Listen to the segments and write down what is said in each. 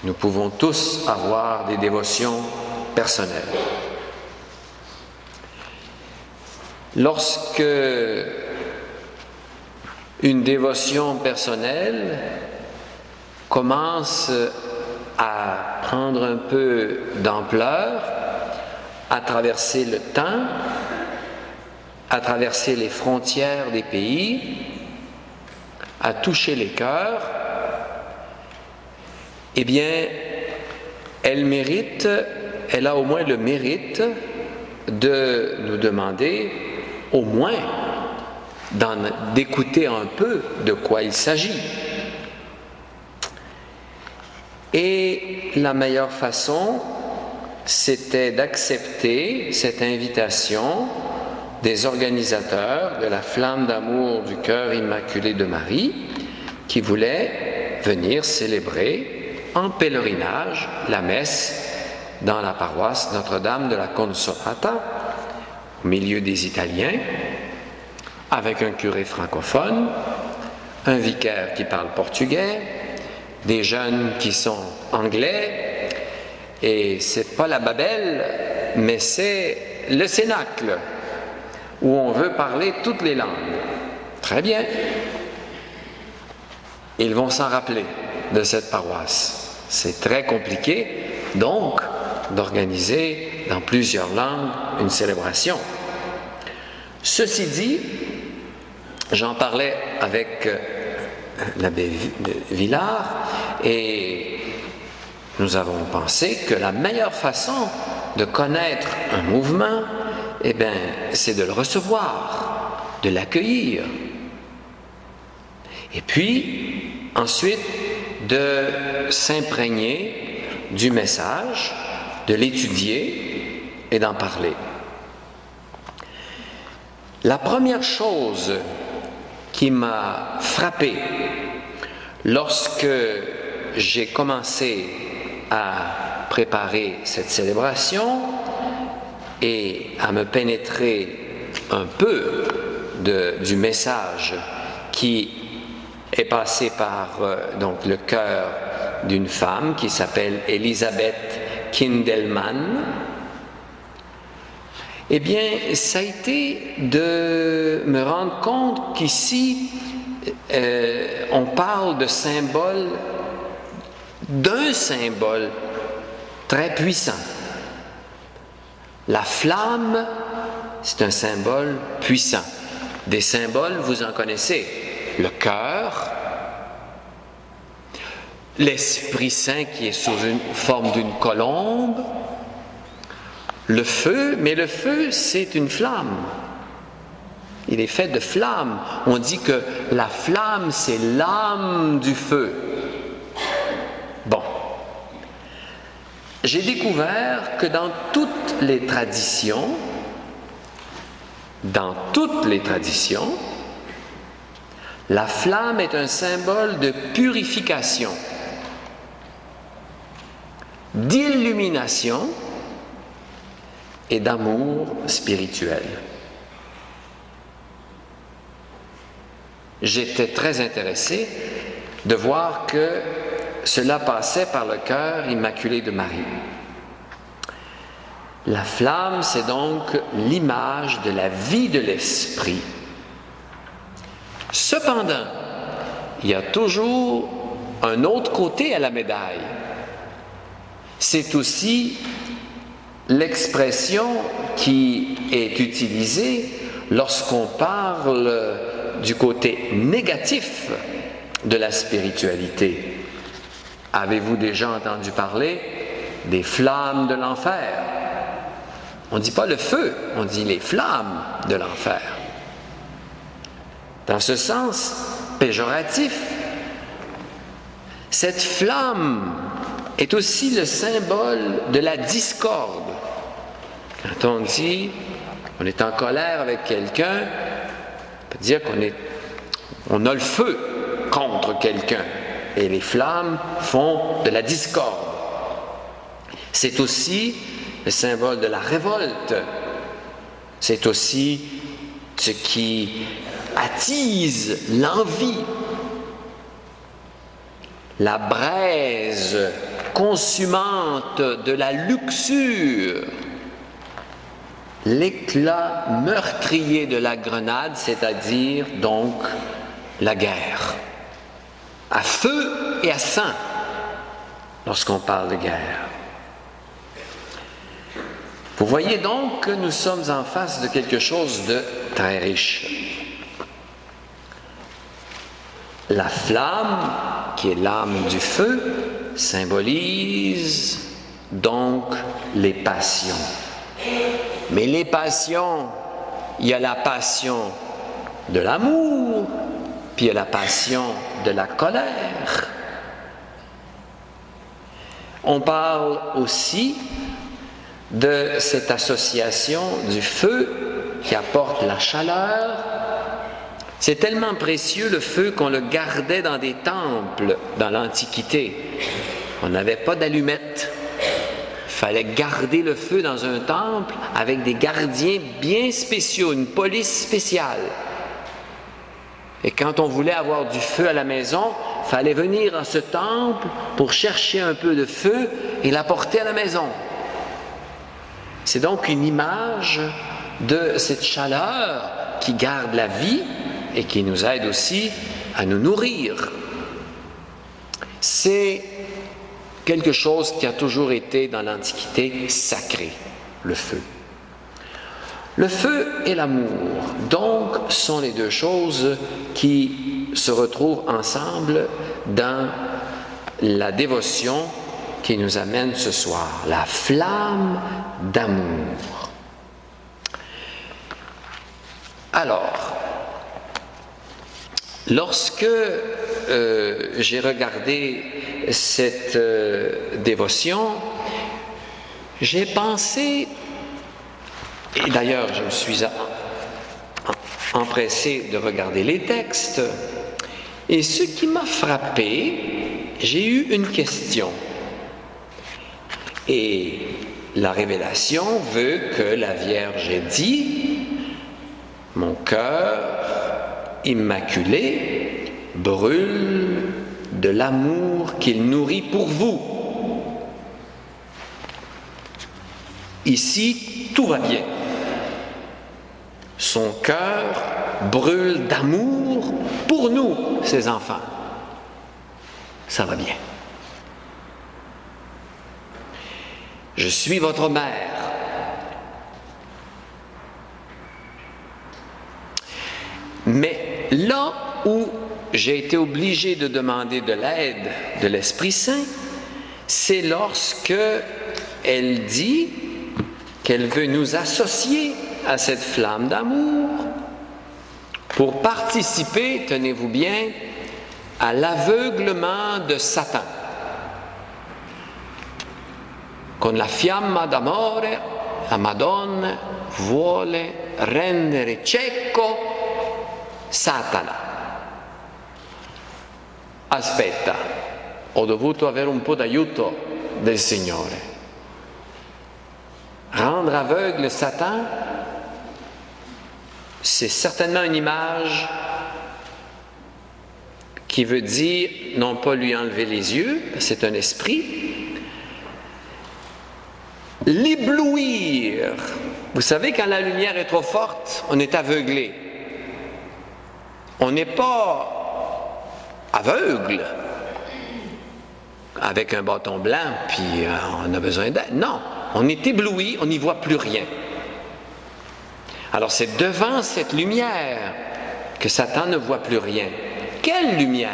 Nous pouvons tous avoir des dévotions personnelles. Lorsque une dévotion personnelle commence à prendre un peu d'ampleur, à traverser le temps, à traverser les frontières des pays, à toucher les cœurs, eh bien, elle a au moins le mérite de nous demander au moins d'écouter un peu de quoi il s'agit. Et la meilleure façon, c'était d'accepter cette invitation des organisateurs de la Flamme d'amour du cœur immaculé de Marie, qui voulaient venir célébrer en pèlerinage la messe dans la paroisse Notre-Dame de la Consolata, au milieu des Italiens, avec un curé francophone, un vicaire qui parle portugais, des jeunes qui sont anglais, et c'est pas la Babel, mais c'est le Cénacle, où on veut parler toutes les langues. Très bien. Ils vont s'en rappeler de cette paroisse. C'est très compliqué, donc, d'organiser dans plusieurs langues une célébration. Ceci dit, j'en parlais avec l'abbé Villard et nous avons pensé que la meilleure façon de connaître un mouvement, eh bien, c'est de le recevoir, de l'accueillir. Et puis, ensuite, de s'imprégner du message, de l'étudier et d'en parler. La première chose qui m'a frappé lorsque j'ai commencé à préparer cette célébration et à me pénétrer un peu du message qui est passé par donc le cœur d'une femme qui s'appelle Elisabeth Kindelmann, eh bien, ça a été de me rendre compte qu'ici, on parle de symbole, d'un symbole très puissant. La flamme, c'est un symbole puissant. Des symboles, vous en connaissez. Le cœur, l'Esprit Saint qui est sous une forme d'une colombe, le feu, mais le feu, c'est une flamme. Il est fait de flamme. On dit que la flamme, c'est l'âme du feu. Bon. J'ai découvert que dans toutes les traditions, la flamme est un symbole de purification, d'illumination et d'amour spirituel. J'étais très intéressé de voir que cela passait par le cœur immaculé de Marie. La flamme, c'est donc l'image de la vie de l'esprit. Cependant, il y a toujours un autre côté à la médaille. C'est aussi l'expression qui est utilisée lorsqu'on parle du côté négatif de la spiritualité. Avez-vous déjà entendu parler des flammes de l'enfer? On ne dit pas le feu, on dit les flammes de l'enfer. Dans ce sens péjoratif, cette flamme est aussi le symbole de la discorde. Quand on dit qu'on est en colère avec quelqu'un, on peut dire qu'on a le feu contre quelqu'un. Et les flammes font de la discorde. C'est aussi le symbole de la révolte. C'est aussi ce qui attise l'envie. La braise consumante de la luxure, l'éclat meurtrier de la grenade, c'est-à-dire donc la guerre, à feu et à sang, lorsqu'on parle de guerre. Vous voyez donc que nous sommes en face de quelque chose de très riche. La flamme, qui est l'âme du feu, symbolise donc les passions. Mais les passions, il y a la passion de l'amour, puis il y a la passion de la colère. On parle aussi de cette association du feu qui apporte la chaleur. C'est tellement précieux le feu qu'on le gardait dans des temples dans l'Antiquité. On n'avait pas d'allumettes. Il fallait garder le feu dans un temple avec des gardiens bien spéciaux, une police spéciale. Et quand on voulait avoir du feu à la maison, il fallait venir à ce temple pour chercher un peu de feu et l'apporter à la maison. C'est donc une image de cette chaleur qui garde la vie et qui nous aide aussi à nous nourrir. C'est quelque chose qui a toujours été dans l'Antiquité sacré, le feu. Le feu et l'amour, donc, sont les deux choses qui se retrouvent ensemble dans la dévotion qui nous amène ce soir, la flamme d'amour. Alors, lorsque j'ai regardé cette dévotion, j'ai pensé, et d'ailleurs je me suis empressé de regarder les textes, et ce qui m'a frappé, j'ai eu une question. Et la révélation veut que la Vierge ait dit « Mon cœur immaculé brûle de l'amour qu'il nourrit pour vous. » Ici, tout va bien. Son cœur brûle d'amour pour nous, ses enfants. Ça va bien. Je suis votre mère. Mais là où j'ai été obligé de demander de l'aide de l'Esprit Saint, c'est lorsque elle dit qu'elle veut nous associer à cette flamme d'amour pour participer, tenez-vous bien, à l'aveuglement de Satan. Con la fiamma d'amore, la Madonna vuole rendere cieco Satana. Aspetta, ho dovuto avere un po' d'aiuto del Signore. Rendre aveugle Satan, c'est certainement une image qui veut dire, non pas lui enlever les yeux, c'est un esprit, l'éblouir. Vous savez, quand la lumière est trop forte, on est aveuglé. On n'est pas aveugle avec un bâton blanc, puis on a besoin d'aide. Non, on est ébloui, on n'y voit plus rien. Alors c'est devant cette lumière que Satan ne voit plus rien. Quelle lumière?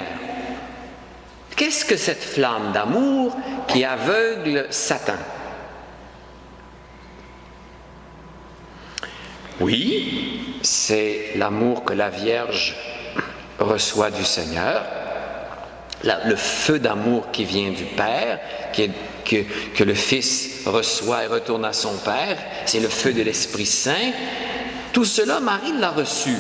Qu'est-ce que cette flamme d'amour qui aveugle Satan? Oui, c'est l'amour que la Vierge reçoit du Seigneur, le feu d'amour qui vient du Père, que le Fils reçoit et retourne à son Père, c'est le feu de l'Esprit Saint. Tout cela, Marie l'a reçu.